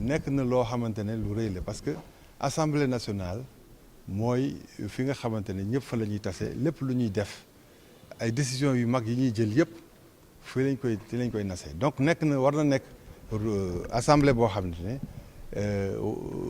nekk na loo xamante ne lu rëy la parce que assemblée nationale mooy fi nga xamante ne ñëpp fa la ñuy tase lépp lu ñuy def ay décisions yu mag yi ñuy jël yëpp fii lañ koy nasee donc war na nekk assemblée boo xamante ne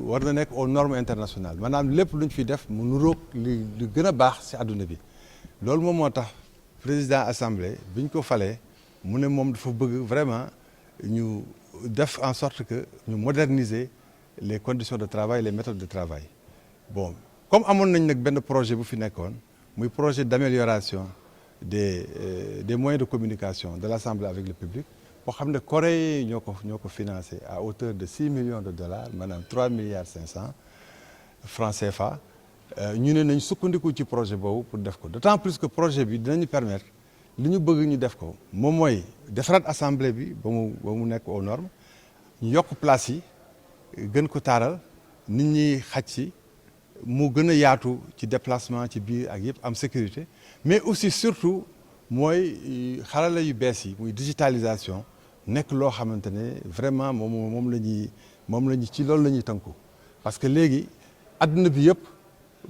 war na nekk aux normes internationales maanaam lépp lu ñu fi def mu nuroog li gën a baax ci àdduna bi loolu moom moo tax président assemblée bi ñu ko falee mu ne moom dafa bëgg vraiment ñu def en sorte que ñu moderniser les conditions de travail les méthodes de travail bon comme amoon nañ nag benn projet bu fi nekkoon muy projet d'amélioration des moyens de communication de l'Assemblée avec le public boo xam ne Corée ñoo ko financé à hauteur de 6 millions de dollars maanaam 3 milliards 500 francs CFA ñu ne nañ sukkandiku ci projet boobu pour def ko d'autant plus que projet bi dinañu permettre li ñu bëgg ñu def ko moom mooy defaraat assemblée bi ba mu nekk aux normes ñu yokk place yi gën ko taaral nit ñi xaj si mu gën a yaatu ci déplacement ci biir ak yëpp am sécurité mais aussi surtout mooy xarala yu bees yi muy digitalisation nekk loo xamante ne vraiment moom la ñuy ci loolu la ñuy tënku parce que léegi adduna bi yëpp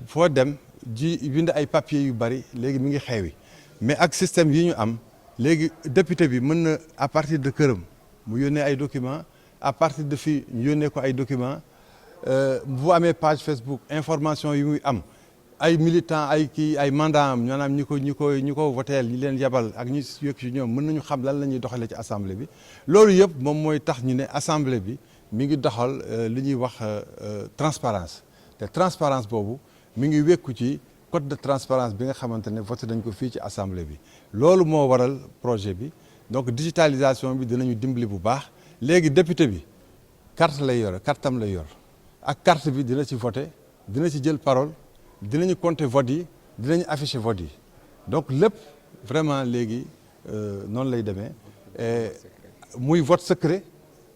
foo dem bind ay papiers yu bari léegi mi ngi xeewi mais ak système yi ñu am léegi député bi mën na à partir de këram mu yónnee ay documents à partir de fii ñu yónnee ko ay documents bu amee page Facebook information yu muy am ay militants ay mandats am maanaam ñi ko voteel ñi leen yebal ak ñi yëg ci ñoom mën nañu xam lan la ñuy doxalee ci assemblée bi loolu yëpp moom mooy tax ñu ne assemblée bi mi ngi doxal li ñuy wax transparence te transparence boobu mi ngi wékku ci code de transparence bi nga xamante ne voté dañ ko fii ci assemblée bi loolu moo waral projet bi donc digitalisation bi dinañu dimbali bu baax léegi député bi carte lay yor cartam lay yor ak carte bi dina ci voté dina ci jël parole dinañu compter vote yi dinañu afficher vote yi donc lépp vraiment léegi noonu lay demee muy vote secret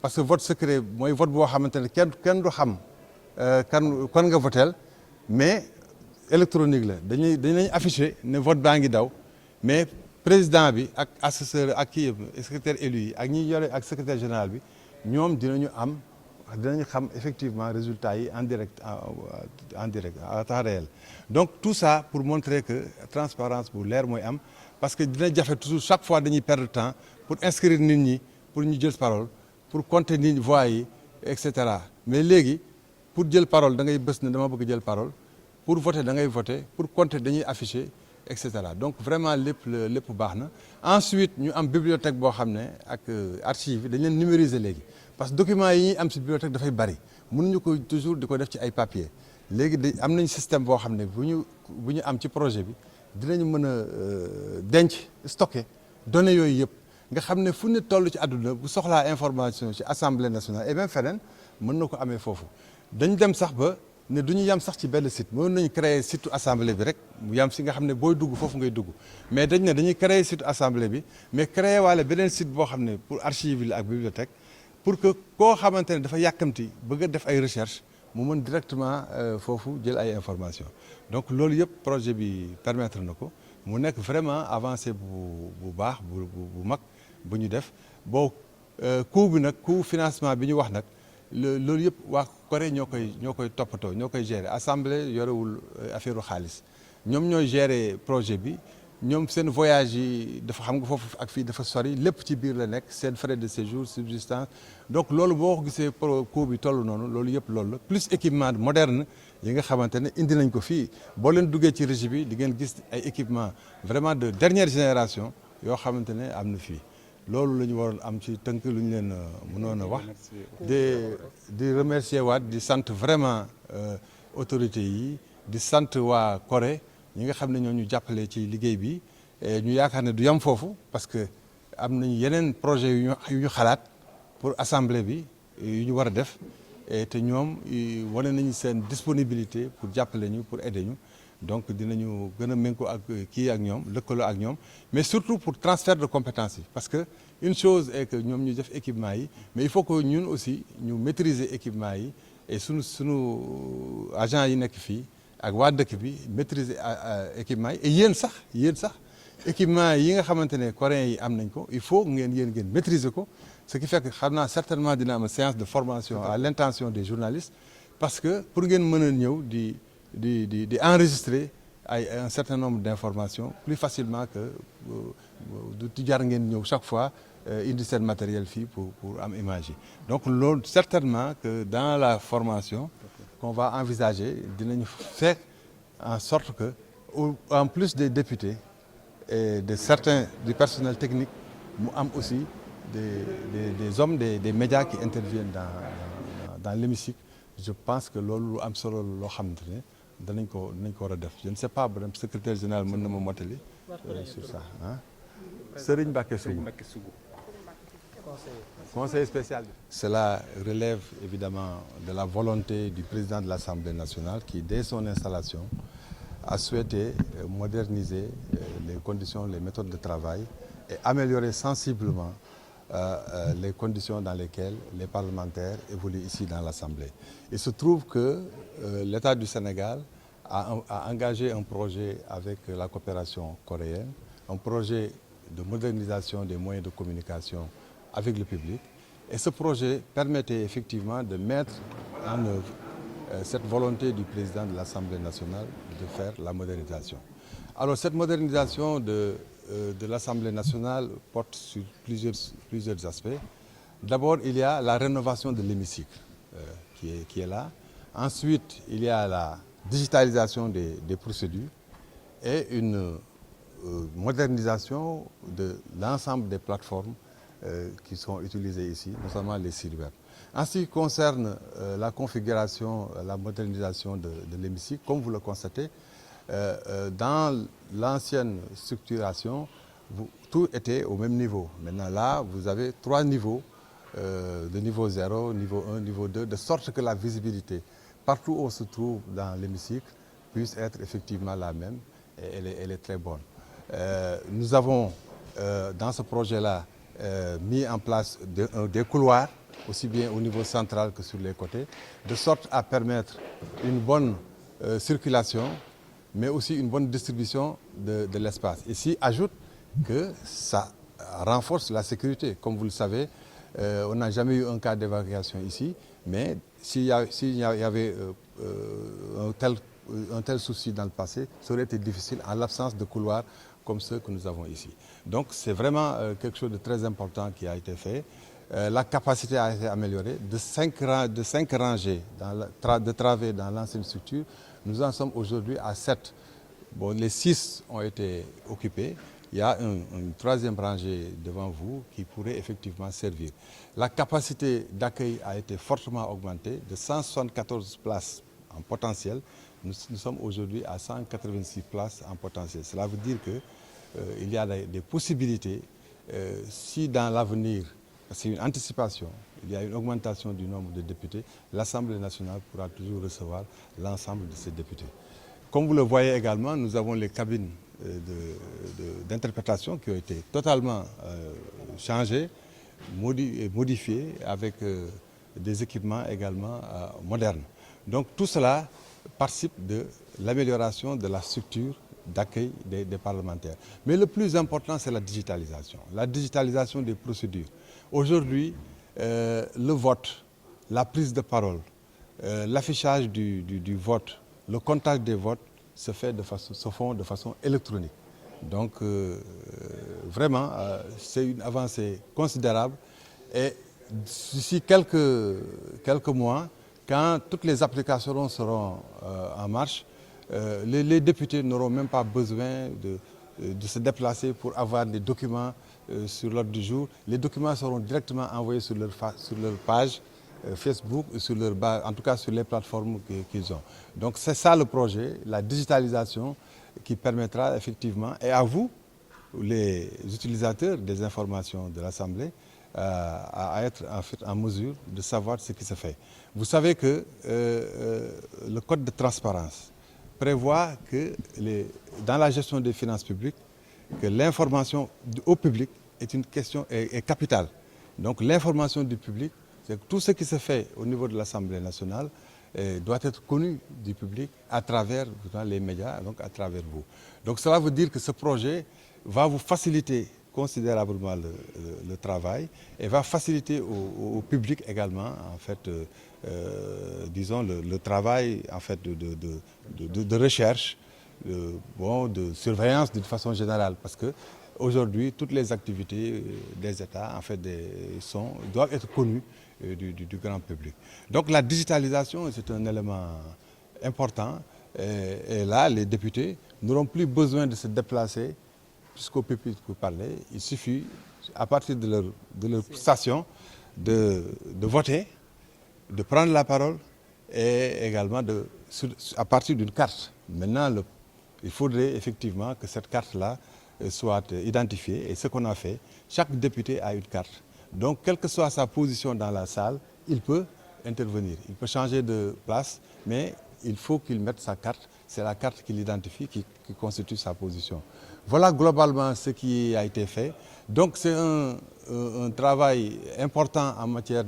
parce que vote secret mooy vote boo xamante ne kenn du xam kan nga voteel mais électronique la dañuy afficher ne vote baa ngi daw mais président bi ak assesseur ak kii secrétaire élu yi ak ñi yore ak secrétaire général bi ñoom dinañu xam effectivement résultats yi en direct à temps réel donc tout ça pour montrer que transparence bu leer mooy am parce que dina jafe toujours chaque fois dañuy perdre temps pour inscrire nit ñi pour ñu jël parole pour compter nit voix yi et cetera mais léegi pour jël parole da ngay bës ne dama bëgg jël parole pour voter da ngay voter pour compter dañuy afficher et cetera donc vraiment lépp baax na ensuite ñu am bibliothèque boo xam ne ak archive dañ leen numériser léegi parce que documents yi ñuy am ci bibliothèque dafay bari mënuñu ko toujours di ko def ci ay papier léegi am nañ système boo xam ne bu ñu am ci projet bi dinañu mën a denc stocker données yooyu yëpp nga xam ne fu nit toll ci àdduna bu soxlaa information ci assemblée nationale et même feneen mën na ko amee foofu dañ dem sax ba ne du ñu yam sax ci benn site mën nañu créer site assemblée bi rek mu yam si nga xam ne booy dugg foofu ngay dugg mais dañ ne dañuy créer site assemblée bi mais créer waale beneen site boo xam ne pour archive la ak bibliothèque pour que koo xamante ne dafa yàkkamti bëgg a def ay recherche mu mën directement foofu jël ay information donc loolu yëpp projet bi permettre na ko mu nekk vraiment avancé bu baax bu mag bu ñu def boo coût bi nag coût financement bi ñu wax nag loolu yëpp waa Corée ñoo koy toppatoo ñoo koy gérer assemblée yorewul affaire xaalis ñoom ñooy gérer projet bi ñoom seen voyage yi dafa xam nga foofu ak fii dafa sori lépp ci biir la nekk seen frais de séjour subsistance donc loolu boo ko gisee coût bi toll noonu loolu yëpp loolu la plus équipement moderne yi nga xamante ne indi nañ ko fii boo leen duggee ci régie bi di ngeen gis ay équipement vraiment de dernière génération yoo xamante ne am na fii loolu la ñu waroon am ci tënk lu ñu leen mënoon a wax di remercier waat di sant vraiment autorités yi di sant waa Corée ñi nga xam ne ñoo ñu jàppale ci liggéey bi ñu yaakaar ne du yam foofu parce que am nañu yeneen projet yu ñu xalaat pour assemblée bi yu ñu war a def te ñoom wane nañu seen disponibilité pour jàppale ñu pour aider ñu donc dinañu gën a méngoo ak kii ak ñoom lëkkaloo ak ñoom mais surtout pour transfert de compétences yi parce que une chose est que ñoom ñu def équipement yi mais il faut que ñun aussi ñu maîtriser équipement yi et sunu agent yi nekk fii ak waa dëkk bi maîtriser équipement yi et yéen sax équipement yi nga xamante ne coréens yi am nañ ko il faut ngeen maîtriser ko Ce qui fait que certainement dina am séance de formation à l'intention des journalistes parce que pour ngeen mën a ñëw di enregistrer un certain nombre d'informations plus facilement que du jar ngeen ñëw chaque fois indi seen matériel fii pour am image yi donc loolu certainement que dans la formation qu'on va envisager dinañu faire en sorte que en plus des députés et de certains du personnel technique mu am aussi des hommes des médias qui interviennent dans l'hémicycle. Je pense que loolu lu am solo loo xamante ne danañ ko war a def. Je ne sais pas madame secrétaire général mën na ma mottali sur ça ah Serigne Mbacké Sougou conseiller spécial. Cela relève évidemment de la volonté du président de l'Assemblée nationale qui dès son installation a souhaité moderniser les conditions, les méthodes de travail et améliorer sensiblement les conditions dans lesquelles les parlementaires évoluent ici dans l'Assemblée. Il se trouve que l'État du Sénégal a engagé un projet avec la coopération coréenne, un projet de modernisation des moyens de communication avec le public. Et ce projet permettait effectivement de mettre en œuvre cette volonté du président de l'Assemblée nationale de faire la modernisation. Alors cette modernisation de l'Assemblée nationale porte sur plusieurs aspects. D'abord, il y a la rénovation de l'hémicycle qui est là. Ensuite, il y a la digitalisation des procédures et une modernisation de l'ensemble des plateformes qui sont utilisées ici, notamment les sites web. En ce qui concerne la configuration, la modernisation de l'hémicycle, comme vous le constatez, dans l'ancienne structuration, tout était au même niveau. Maintenant là, vous avez 3 niveaux, de niveau 0, niveau 1, niveau 2, de sorte que la visibilité, partout où on se trouve dans l'hémicycle, puisse être effectivement la même et elle est très bonne. Nous avons, dans ce projet-là, mis en place des couloirs, aussi bien au niveau central que sur les côtés, de sorte à permettre une bonne circulation, mais aussi une bonne distribution de l'espace. Ici, ajoute que ça renforce la sécurité. Comme vous le savez, on n'a jamais eu un cas d'évacuation ici, mais s'il y avait un tel souci dans le passé, ça aurait été difficile en l'absence de couloirs comme ceux que nous avons ici. Donc c'est vraiment quelque chose de très important qui a été fait. La capacité a été améliorée de 5 rangées de travées dans l'ancienne structure. Nous en sommes aujourd'hui à 7. Bon, les 6 ont été occupés. Il y a une 3e rangée devant vous qui pourrait effectivement servir. La capacité d'accueil a été fortement augmentée de 174 places en potentiel. Nous sommes aujourd'hui à 186 places en potentiel. Cela veut dire que il y a des possibilités. Si dans l'avenir, c'est une anticipation, il y a une augmentation du nombre de députés, l'Assemblée nationale pourra toujours recevoir l'ensemble de ces députés. Comme vous le voyez également, nous avons les cabines d'interprétation qui ont été totalement changées, modifiées avec des équipements également modernes. Donc tout cela participe de l'amélioration de la structure d'accueil des parlementaires. Mais le plus important, c'est la digitalisation des procédures. Aujourd'hui, le vote, la prise de parole, l'affichage du vote, le comptage des votes se font de façon électronique. Donc vraiment, c'est une avancée considérable. Et d'ici quelques mois, quand toutes les applications seront en marche, les députés n'auront même pas besoin de se déplacer pour avoir des documents sur l'ordre du jour. Les documents seront directement envoyés sur leur page Facebook, en tout cas sur les plateformes qu'ils ont. Donc c'est ça le projet, la digitalisation qui permettra effectivement, et à vous, les utilisateurs des informations de l'Assemblée, à être en mesure de savoir ce qui se fait. Vous savez que le Code de transparence prévoit que dans la gestion des finances publiques, que l'information au public est une question est capitale. Donc l'information du public, c'est que tout ce qui se fait au niveau de l'Assemblée nationale doit être connu du public à travers les médias, donc à travers vous. Donc cela veut dire que ce projet va vous faciliter considérablement le travail et va faciliter au public également, en fait, disons, le travail en fait, de recherche, de surveillance d'une façon générale. Parce que aujourd'hui, toutes les activités des États en fait, doivent être connues du grand public. Donc la digitalisation, c'est un élément important. Et là, les députés n'auront plus besoin de se déplacer jusqu'au pupitre pour parler. Il suffit, à partir de leur station, de voter, de prendre la parole et également à partir d'une carte. Maintenant, il faudrait effectivement que cette carte-là soit identifiée. Et ce qu'on a fait, chaque député a une carte. Donc, quelle que soit sa position dans la salle, il peut intervenir. Il peut changer de place, mais il faut qu'il mette sa carte. C'est la carte qui l'identifie, qui constitue sa position. Voilà globalement ce qui a été fait. Donc c'est un travail important en matière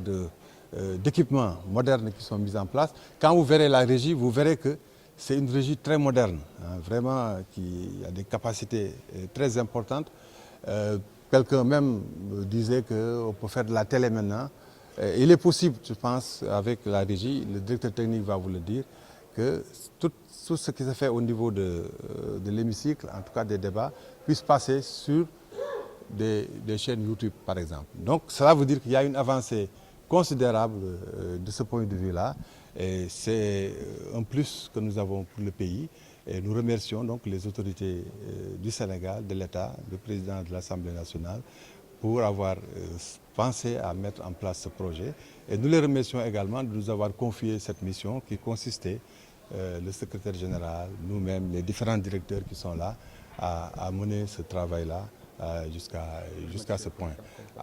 d'équipements modernes qui sont mis en place. Quand vous verrez la régie, vous verrez que c'est une régie très moderne, hein, vraiment qui a des capacités très importantes. Quelqu'un même disait qu'on peut faire de la télé maintenant. Il est possible, je pense, avec la régie, le directeur technique va vous le dire, que tout ce qui se fait au niveau de l'hémicycle, en tout cas des débats, puisse passer sur des chaînes YouTube, par exemple. Donc, cela veut dire qu'il y a une avancée considérable de ce point de vue-là. Et c'est un plus que nous avons pour le pays. Et nous remercions donc les autorités du Sénégal, de l'État, le président de l'Assemblée nationale, pour avoir pensé à mettre en place ce projet. Et nous les remercions également de nous avoir confié cette mission qui consistait, le secrétaire général, nous-mêmes, les différents directeurs qui sont là, à mener ce travail-là jusqu'à ce point.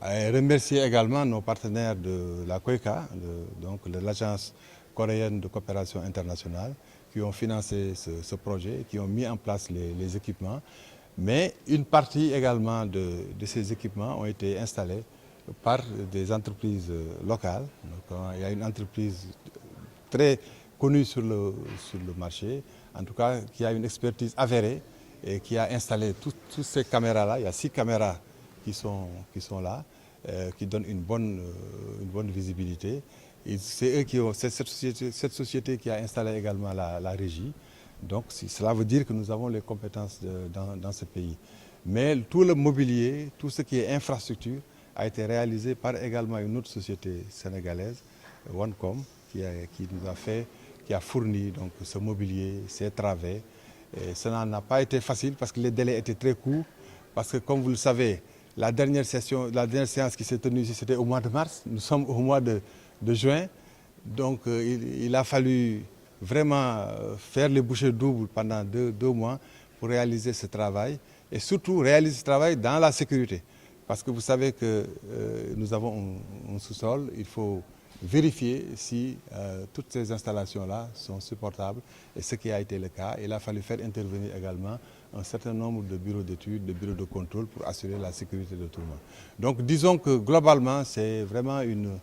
Et remercier également nos partenaires de la COICA, donc de l'Agence coréenne de coopération internationale, qui ont financé ce projet, qui ont mis en place les équipements. Mais une partie également de ces équipements ont été installés par des entreprises locales. Donc, il y a une entreprise très connue sur le marché, en tout cas qui a une expertise avérée et qui a installé toutes ces caméras-là. Il y a 6 caméras qui sont là, qui donnent une bonne visibilité. C'est eux qui ont, c'est cette société qui a installé également la régie. Donc cela veut dire que nous avons les compétences dans ce pays. Mais tout le mobilier, tout ce qui est infrastructure, a été réalisé par également une autre société sénégalaise, OneCom, qui a fourni donc, ce mobilier, ces travées. Et cela n'a pas été facile parce que les délais étaient très courts. Parce que comme vous le savez, la dernière séance qui s'est tenue ici, c'était au mois de mars. Nous sommes au mois de juin. Donc il a fallu vraiment faire les bouchées doubles pendant deux mois pour réaliser ce travail. Et surtout réaliser ce travail dans la sécurité. Parce que vous savez que nous avons un sous-sol, il faut vérifier si toutes ces installations-là sont supportables. Et ce qui a été le cas, il a fallu faire intervenir également un certain nombre de bureaux d'études, de bureaux de contrôle pour assurer la sécurité de tout le monde. Donc disons que globalement, c'est vraiment une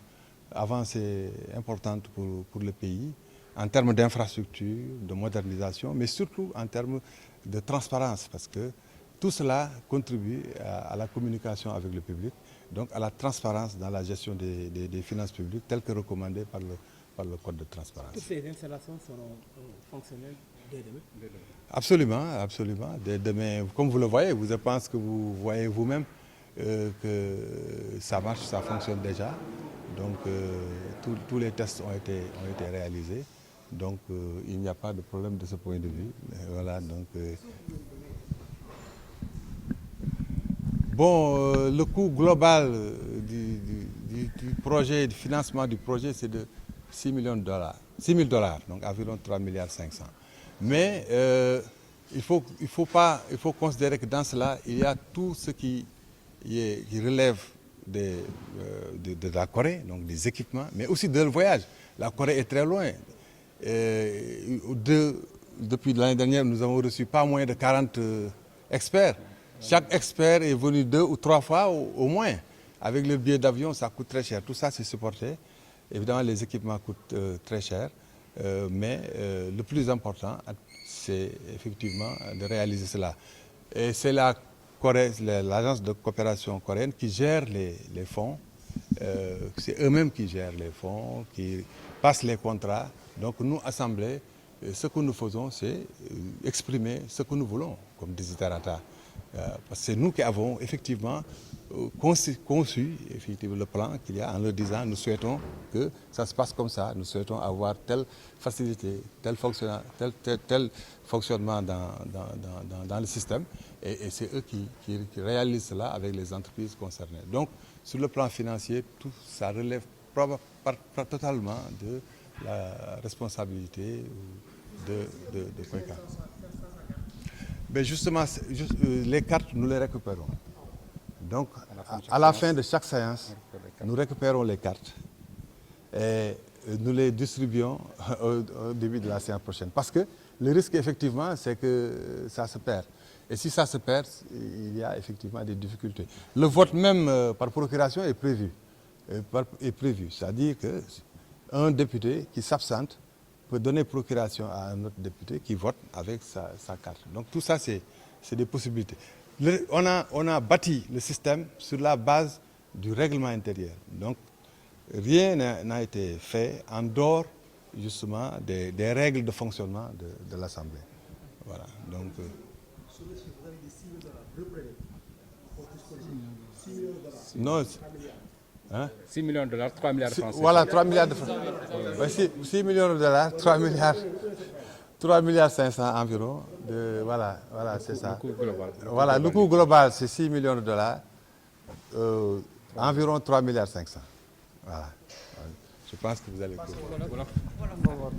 avancée importante pour le pays en termes d'infrastructure, de modernisation, mais surtout en termes de transparence, parce que tout cela contribue à la communication avec le public, donc à la transparence dans la gestion des finances publiques, telles que recommandées par le Code de transparence. Toutes ces installations seront fonctionnelles dès demain? Absolument, absolument. Dès demain, comme vous le voyez, je pense que vous voyez vous-même que ça marche, ça fonctionne déjà. Donc tous les tests ont été réalisés. Donc il n'y a pas de problème de ce point de vue. Voilà, donc... Bon, le coût global du projet, du financement du projet, c'est de 6 millions de dollars. 6 000 $, donc environ 3,5 milliards. Mais il faut considérer que dans cela, il y a tout ce qui relève de la Corée, donc des équipements, mais aussi de leur voyage. La Corée est très loin. Depuis l'année dernière, nous avons reçu pas moins de 40 experts. Chaque expert est venu 2 ou 3 fois au moins. Avec le billet d'avion, ça coûte très cher. Tout ça, c'est supporté. Évidemment, les équipements coûtent très cher. Mais le plus important, c'est effectivement de réaliser cela. Et c'est la l'agence de coopération coréenne qui gère les fonds. C'est eux-mêmes qui gèrent les fonds, qui passent les contrats. Donc nous, Assemblée, ce que nous faisons, c'est exprimer ce que nous voulons comme desiderata. Parce que c'est nous qui avons effectivement conçu effectivement le plan qu'il y a en leur disant nous souhaitons que ça se passe comme ça, nous souhaitons avoir telle facilité, tel fonctionnement dans le système et c'est eux qui réalisent cela avec les entreprises concernées. Donc sur le plan financier, tout ça relève totalement de la responsabilité de Koika. Mais justement, les cartes, nous les récupérons. Donc, à la fin de chaque séance, nous récupérons les cartes et nous les distribuons au début de la séance prochaine. Parce que le risque, effectivement, c'est que ça se perd. Et si ça se perd, il y a effectivement des difficultés. Le vote même par procuration est prévu. C'est-à-dire qu'un député qui s'absente peut donner procuration à un autre député qui vote avec sa carte. Donc tout ça, c'est des possibilités. On a bâti le système sur la base du règlement intérieur. Donc rien n'a été fait en dehors justement des règles de fonctionnement de l'Assemblée. Voilà. Donc, non, 6 millions de dollars, 3 milliards de francs. Voilà, 3 milliards de francs. 6 millions de dollars, 3 milliards 500 environ. Voilà, c'est ça. Le coût global. Voilà, le coût global, c'est 6 millions de dollars, environ 3 milliards 500. Voilà. Je pense que vous allez...